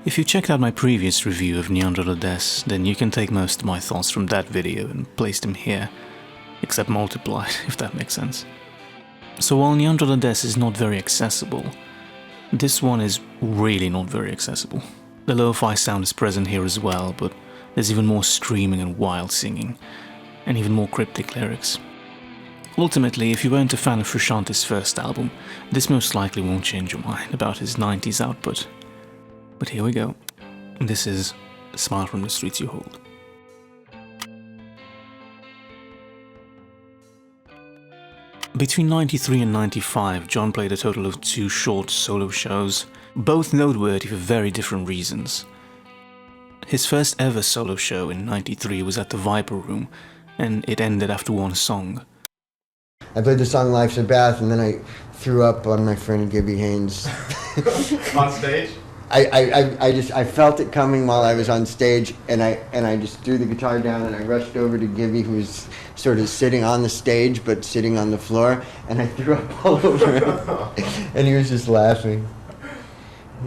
If you checked out my previous review of Niandra, then you can take most of my thoughts from that video and place them here, except multiplied, if that makes sense. So while Niandra is not very accessible, this one is really not very accessible. The lo-fi sound is present here as well, but there's even more screaming and wild singing, and even more cryptic lyrics. Ultimately, if you weren't a fan of Frusciante's first album, this most likely won't change your mind about his 90s output. But here we go. This is Smile from the Streets You Hold. Between 93 and 95, John played a total of 2 short solo shows, both noteworthy for very different reasons. His first ever solo show in 93 was at the Viper Room, and it ended after one song. I played the song Life's a Bath, and then I threw up on my friend Gibby Haynes. On stage? I felt it coming while I was on stage, and I just threw the guitar down and I rushed over to Gibby, who was sort of sitting on the stage but sitting on the floor, and I threw up all over him. And he was just laughing.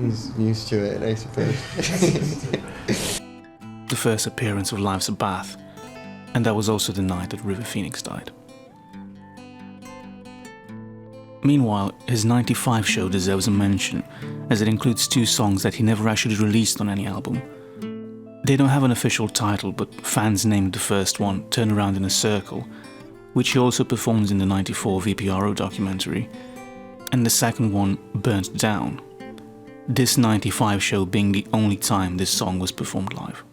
He's used to it, I suppose. The first appearance of Life's a Bath, and that was also the night that River Phoenix died. Meanwhile, his 95 show deserves a mention, as it includes 2 songs that he never actually released on any album. They don't have an official title, but fans named the first one Turn Around in a Circle, which he also performs in the 94 VPRO documentary, and the second one, Burnt Down. This 95 show being the only time this song was performed live.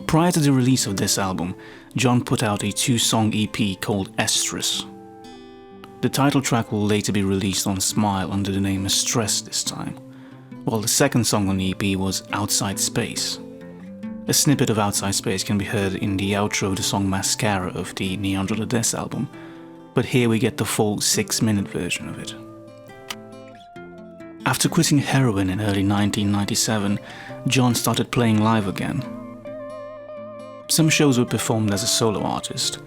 Prior to the release of this album, John put out a 2-song EP called Estrus. The title track will later be released on Smile under the name Stress this time, while the second song on the EP was Outside Space. A snippet of Outside Space can be heard in the outro of the song Mascara of the Niandra album, but here we get the full 6-minute version of it. After quitting heroin in early 1997, John started playing live again. Some shows were performed as a solo artist,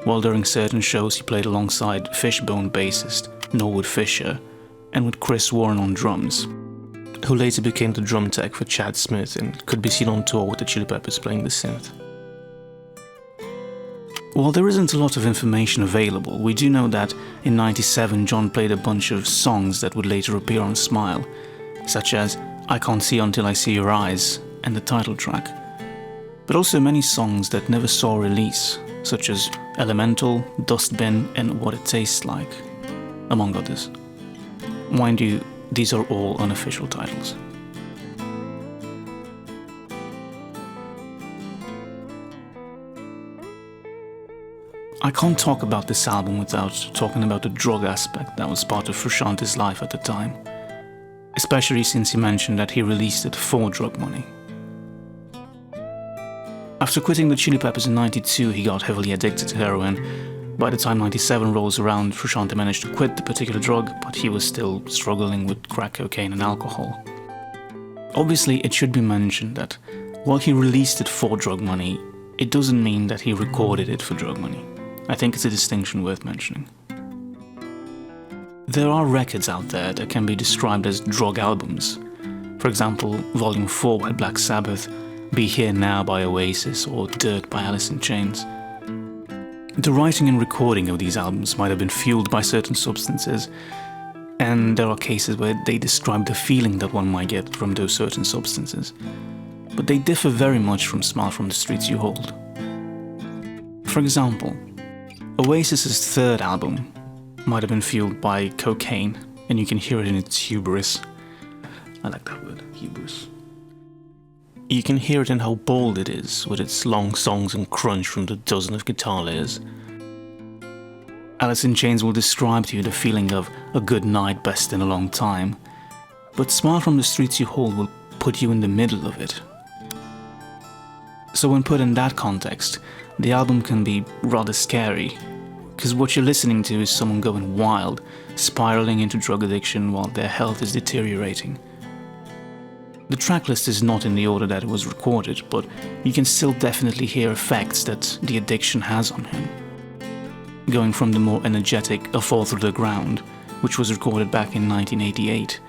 while during certain shows he played alongside Fishbone bassist Norwood Fisher and with Chris Warren on drums, who later became the drum tech for Chad Smith and could be seen on tour with the Chili Peppers playing the synth. While there isn't a lot of information available, we do know that in 97 John played a bunch of songs that would later appear on Smile, such as I Can't See Until I See Your Eyes and the title track, but also many songs that never saw release, such as Elemental, Dustbin and What It Tastes Like, among others. Mind you, these are all unofficial titles. I can't talk about this album without talking about the drug aspect that was part of Frusciante's life at the time, especially since he mentioned that he released it for drug money. After quitting the Chili Peppers in 92, he got heavily addicted to heroin. By the time 97 rolls around, Frusciante managed to quit the particular drug, but he was still struggling with crack cocaine and alcohol. Obviously, it should be mentioned that while he released it for drug money, it doesn't mean that he recorded it for drug money. I think it's a distinction worth mentioning. There are records out there that can be described as drug albums. For example, Volume 4 by Black Sabbath, Be Here Now by Oasis, or Dirt by Alice in Chains. The writing and recording of these albums might have been fueled by certain substances, and there are cases where they describe the feeling that one might get from those certain substances, but they differ very much from Smile from the Streets You Hold. For example, Oasis's third album might have been fueled by cocaine, and you can hear it in its hubris. I like that word, hubris. You can hear it in how bold it is, with its long songs and crunch from the dozen of guitar layers. Alice in Chains will describe to you the feeling of a good night best in a long time, but Smile from the Streets You Hold will put you in the middle of it. So when put in that context, the album can be rather scary, Because what you're listening to is someone going wild, spiraling into drug addiction while their health is deteriorating. The tracklist is not in the order that it was recorded, but you can still definitely hear effects that the addiction has on him. Going from the more energetic A Fall Through the Ground, which was recorded back in 1988,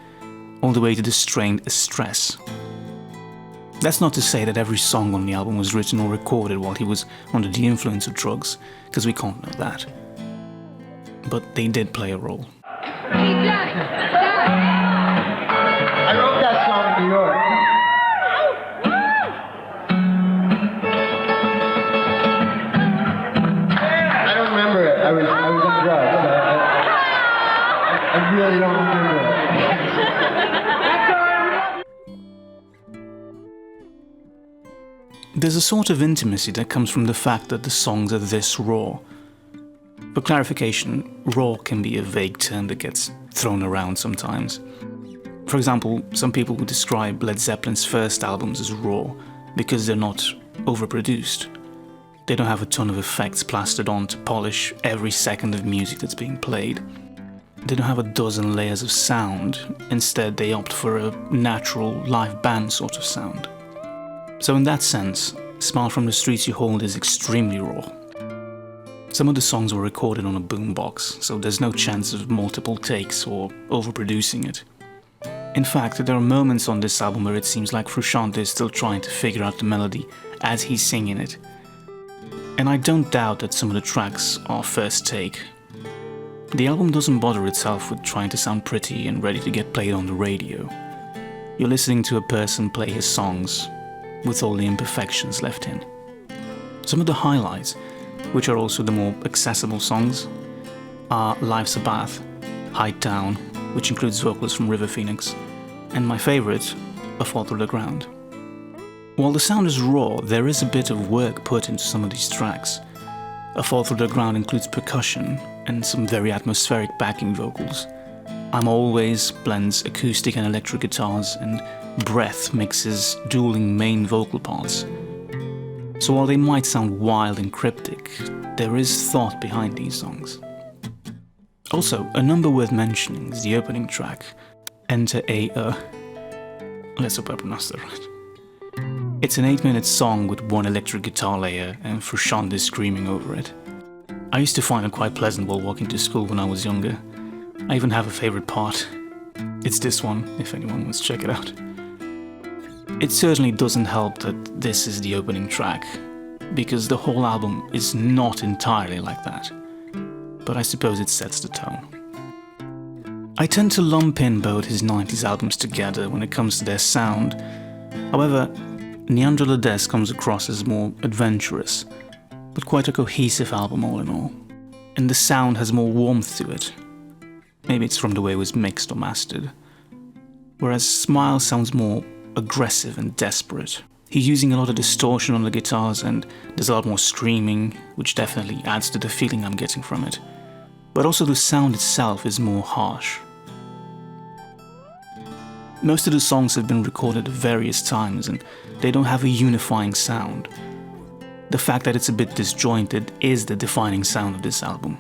all the way to the strained Stress. That's not to say that every song on the album was written or recorded while he was under the influence of drugs, because we can't know that. But they did play a role. I wrote that song in New York. I don't remember it. I was on drugs. I really don't remember it. There's a sort of intimacy that comes from the fact that the songs are this raw. For clarification, raw can be a vague term that gets thrown around sometimes. For example, some people would describe Led Zeppelin's first albums as raw because they're not overproduced. They don't have a ton of effects plastered on to polish every second of music that's being played. They don't have a dozen layers of sound. Instead, they opt for a natural live band sort of sound. So in that sense, Smile from the Streets You Hold is extremely raw. Some of the songs were recorded on a boombox, so there's no chance of multiple takes or overproducing it. In fact, there are moments on this album where it seems like Frusciante is still trying to figure out the melody as he's singing it. And I don't doubt that some of the tracks are first take. The album doesn't bother itself with trying to sound pretty and ready to get played on the radio. You're listening to a person play his songs with all the imperfections left in. Some of the highlights, which are also the more accessible songs, are Life's a Bath, Hide Down, which includes vocals from River Phoenix, and my favourite, A Fall Through the Ground. While the sound is raw, there is a bit of work put into some of these tracks. A Fall Through the Ground includes percussion and some very atmospheric backing vocals. I'm Always blends acoustic and electric guitars, and Breath mixes dueling main vocal parts. So while they might sound wild and cryptic, there is thought behind these songs. Also, a number worth mentioning is the opening track, Enter a let's hope I pronounced that right. It's an 8-minute song with one electric guitar layer and Frusciante screaming over it. I used to find it quite pleasant while walking to school when I was younger. I even have a favourite part. It's this one, if anyone wants to check it out. It certainly doesn't help that this is the opening track, because the whole album is not entirely like that. But I suppose it sets the tone. I tend to lump in both his 90s albums together when it comes to their sound. However, Niandra comes across as more adventurous, but quite a cohesive album all in all. And the sound has more warmth to it. Maybe it's from the way it was mixed or mastered. Whereas Smile sounds more aggressive and desperate. He's using a lot of distortion on the guitars and there's a lot more screaming, which definitely adds to the feeling I'm getting from it. But also the sound itself is more harsh. Most of the songs have been recorded at various times and they don't have a unifying sound. The fact that it's a bit disjointed is the defining sound of this album.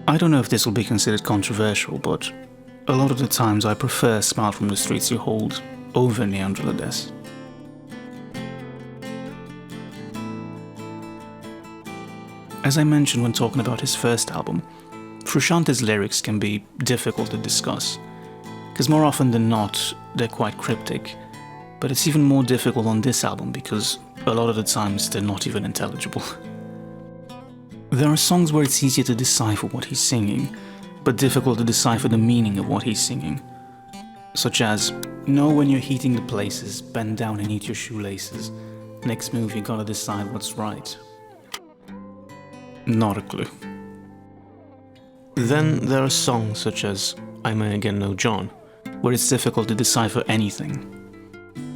I don't know if this will be considered controversial, but a lot of the times I prefer Smile from the Streets You Hold over Niandra. As I mentioned when talking about his first album, Frusciante's lyrics can be difficult to discuss, because more often than not, they're quite cryptic, but it's even more difficult on this album because a lot of the times they're not even intelligible. There are songs where it's easier to decipher what he's singing, but difficult to decipher the meaning of what he's singing. Such as, know when you're heating the places, bend down and eat your shoelaces. Next move, you gotta decide what's right. Not a clue. Then there are songs such as I May Again Know John, where it's difficult to decipher anything.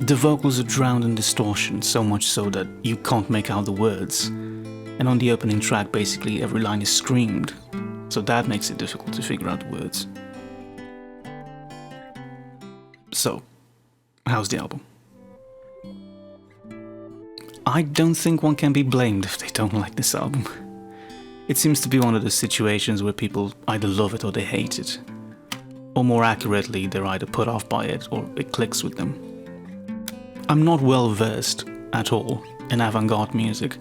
The vocals are drowned in distortion, so much so that you can't make out the words. And on the opening track, basically every line is screamed, so that makes it difficult to figure out the words. So, how's the album? I don't think one can be blamed if they don't like this album. It seems to be one of those situations where people either love it or they hate it. Or more accurately, they're either put off by it or it clicks with them. I'm not well versed at all in avant-garde music,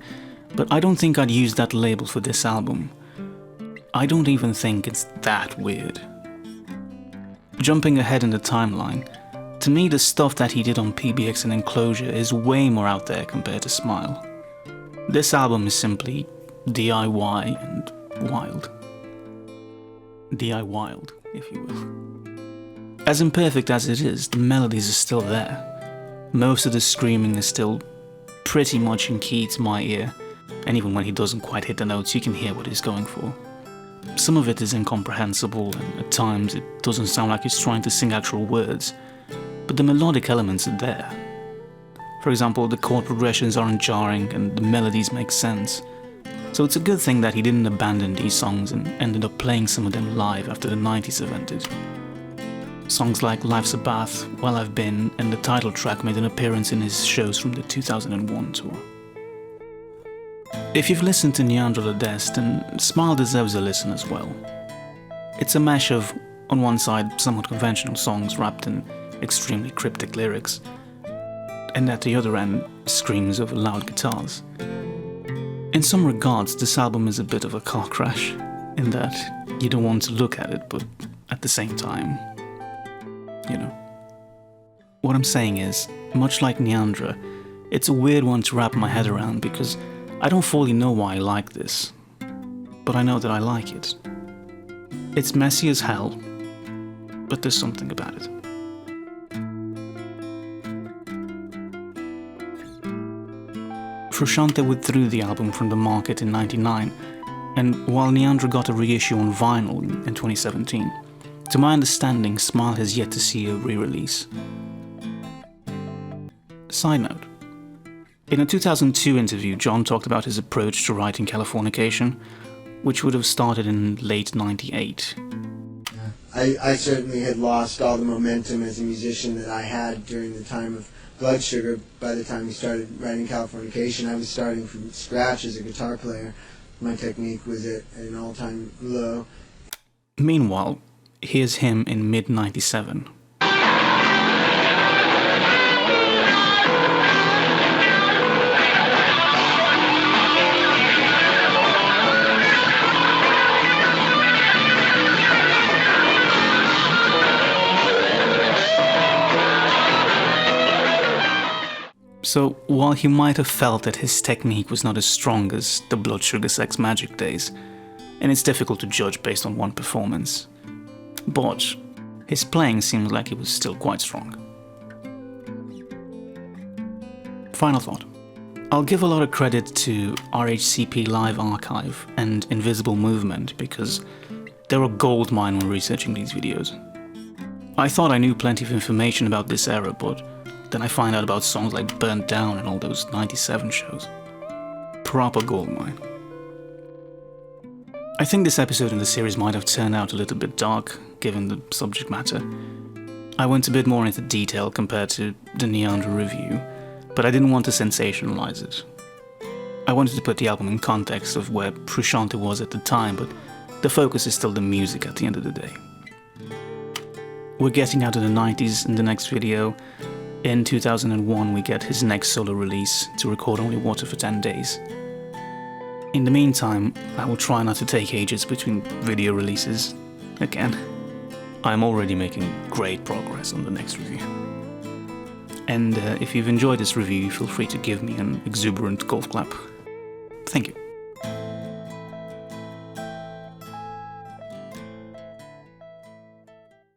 but I don't think I'd use that label for this album. I don't even think it's that weird. Jumping ahead in the timeline, to me the stuff that he did on PBX and Enclosure is way more out there compared to Smile. This album is simply DIY and wild. DIY, if you will. As imperfect as it is, the melodies are still there. Most of the screaming is still pretty much in key to my ear, and even when he doesn't quite hit the notes, you can hear what he's going for. Some of it is incomprehensible, and at times it doesn't sound like he's trying to sing actual words, but the melodic elements are there. For example, the chord progressions aren't jarring and the melodies make sense. So it's a good thing that he didn't abandon these songs and ended up playing some of them live after the 90s have ended. Songs like Life's a Bath, Well I've Been, and the title track made an appearance in his shows from the 2001 tour. If you've listened to Niandra the Dest, then Smile deserves a listen as well. It's a mash of, on one side, somewhat conventional songs wrapped in extremely cryptic lyrics, and at the other end, screams of loud guitars. In some regards, this album is a bit of a car crash, in that you don't want to look at it, but at the same time, you know. What I'm saying is, much like Niandra, it's a weird one to wrap my head around because I don't fully know why I like this, but I know that I like it. It's messy as hell, but there's something about it. Frusciante withdrew the album from the market in '99, and while Niandra got a reissue on vinyl in 2017, to my understanding, Smile has yet to see a re-release. Side note. In a 2002 interview, John talked about his approach to writing Californication, which would have started in late '98. I certainly had lost all the momentum as a musician that I had during the time of Blood Sugar. By the time we started writing Californication, I was starting from scratch as a guitar player. My technique was at an all-time low. Meanwhile, here's him in mid-97. So, while he might have felt that his technique was not as strong as the Blood Sugar Sex Magic days, and it's difficult to judge based on one performance, but his playing seems like it was still quite strong. Final thought. I'll give a lot of credit to RHCP Live Archive and Invisible Movement because they're a goldmine when researching these videos. I thought I knew plenty of information about this era, but then I find out about songs like Burnt Down and all those 97 shows. Proper goldmine. I think this episode in the series might have turned out a little bit dark, given the subject matter. I went a bit more into detail compared to the Niandra review, but I didn't want to sensationalize it. I wanted to put the album in context of where Frusciante was at the time, but the focus is still the music at the end of the day. We're getting out of the 90s in the next video. In 2001, we get his next solo release to record Only Water for 10 days. In the meantime, I will try not to take ages between video releases again. I'm already making great progress on the next review. And if you've enjoyed this review, feel free to give me an exuberant golf clap. Thank you.